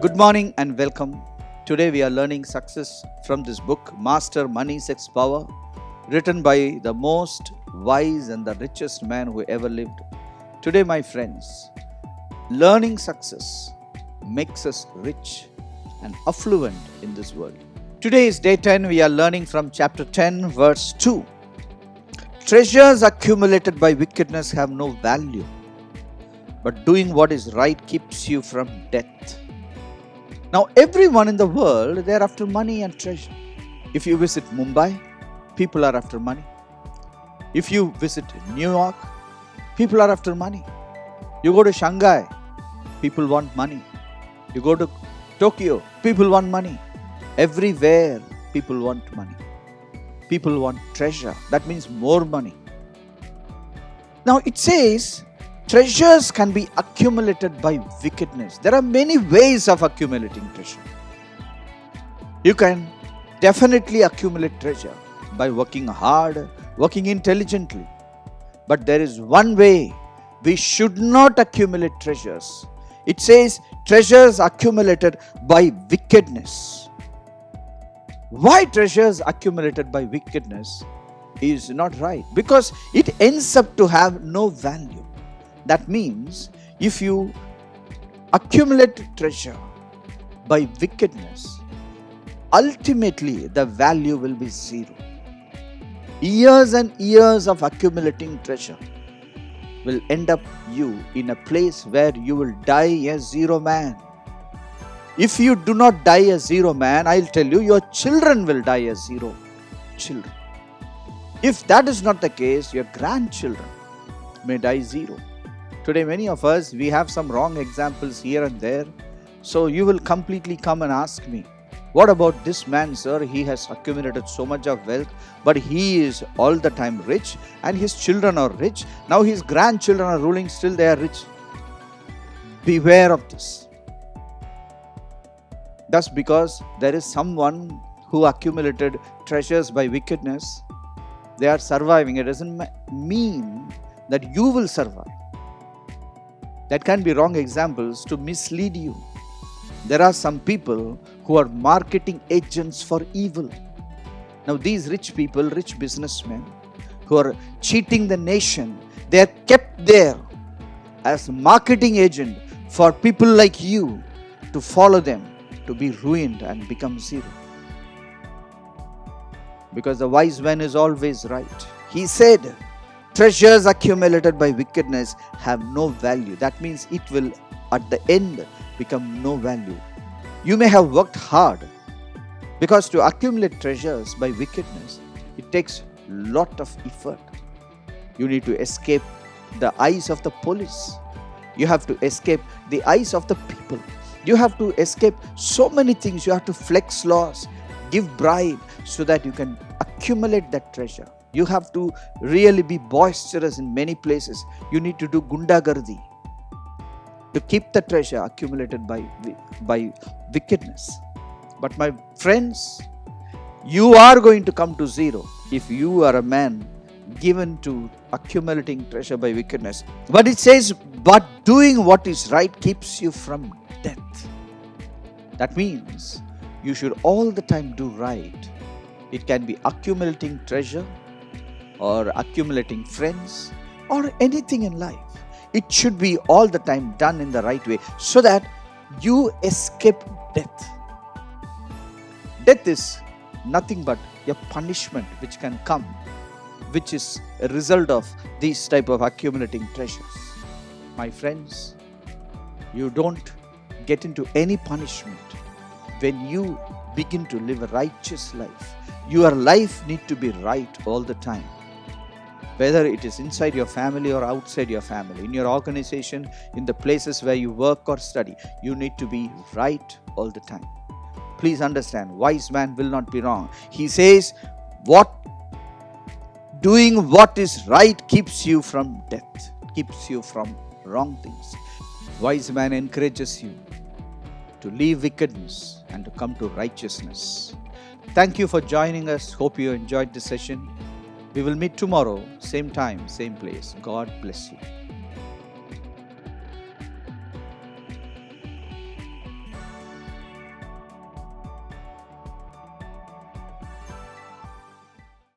Good morning and welcome. Today we are learning success from this book, Master Money, Sex, Power, written by the most wise and the richest man who ever lived. Today, my friends, learning success makes us rich and affluent in this world. Today is day 10. We are learning from chapter 10, verse 2. Treasures accumulated by wickedness have no value, but doing what is right keeps you from death. Now, everyone in the world, they are after money and treasure. If you visit Mumbai, people are after money. If you visit New York, people are after money. You go to Shanghai, people want money. You go to Tokyo, people want money. Everywhere, people want money. People want treasure. That means more money. Now, it says, treasures can be accumulated by wickedness. There are many ways of accumulating treasure. You can definitely accumulate treasure by working hard, working intelligently. But there is one way we should not accumulate treasures. It says treasures accumulated by wickedness. Why treasures accumulated by wickedness is not right? Because it ends up to have no value. That means if you accumulate treasure by wickedness, ultimately the value will be zero. Years and years of accumulating treasure will end up you in a place where you will die a zero man. If you do not die a zero man, I'll tell you, your children will die as zero children. If that is not the case, your grandchildren may die zero. Today, many of us, we have some wrong examples here and there. So you will completely come and ask me, what about this man, sir? He has accumulated so much of wealth, but he is all the time rich and his children are rich. Now his grandchildren are ruling, still they are rich. Beware of this. Just because there is someone who accumulated treasures by wickedness, they are surviving. It doesn't mean that you will survive. That can be wrong examples to mislead you. There are some people who are marketing agents for evil. Now these rich people, rich businessmen who are cheating the nation, they are kept there as marketing agent for people like you to follow them, to be ruined and become zero. Because the wise man is always right. He said, treasures accumulated by wickedness have no value. That means it will at the end become no value. You may have worked hard, because to accumulate treasures by wickedness, it takes lot of effort. You need to escape the eyes of the police. You have to escape the eyes of the people. You have to escape so many things. You have to flex laws, give bribe so that you can accumulate that treasure. You have to really be boisterous in many places. You need to do gundagardi to keep the treasure accumulated by wickedness. But my friends, you are going to come to zero if you are a man given to accumulating treasure by wickedness. But it says, but doing what is right keeps you from death. That means you should all the time do right. It can be accumulating treasure, or accumulating friends, or anything in life. It should be all the time done in the right way so that you escape death. Death is nothing but a punishment which can come, which is a result of these type of accumulating treasures. My friends, you don't get into any punishment when you begin to live a righteous life. Your life needs to be right all the time. Whether it is inside your family or outside your family, in your organization, in the places where you work or study, you need to be right all the time. Please understand, wise man will not be wrong. He says, doing what is right keeps you from death, keeps you from wrong things. Wise man encourages you to leave wickedness and to come to righteousness. Thank you for joining us. Hope you enjoyed this session. We will meet tomorrow, same time, same place. God bless you.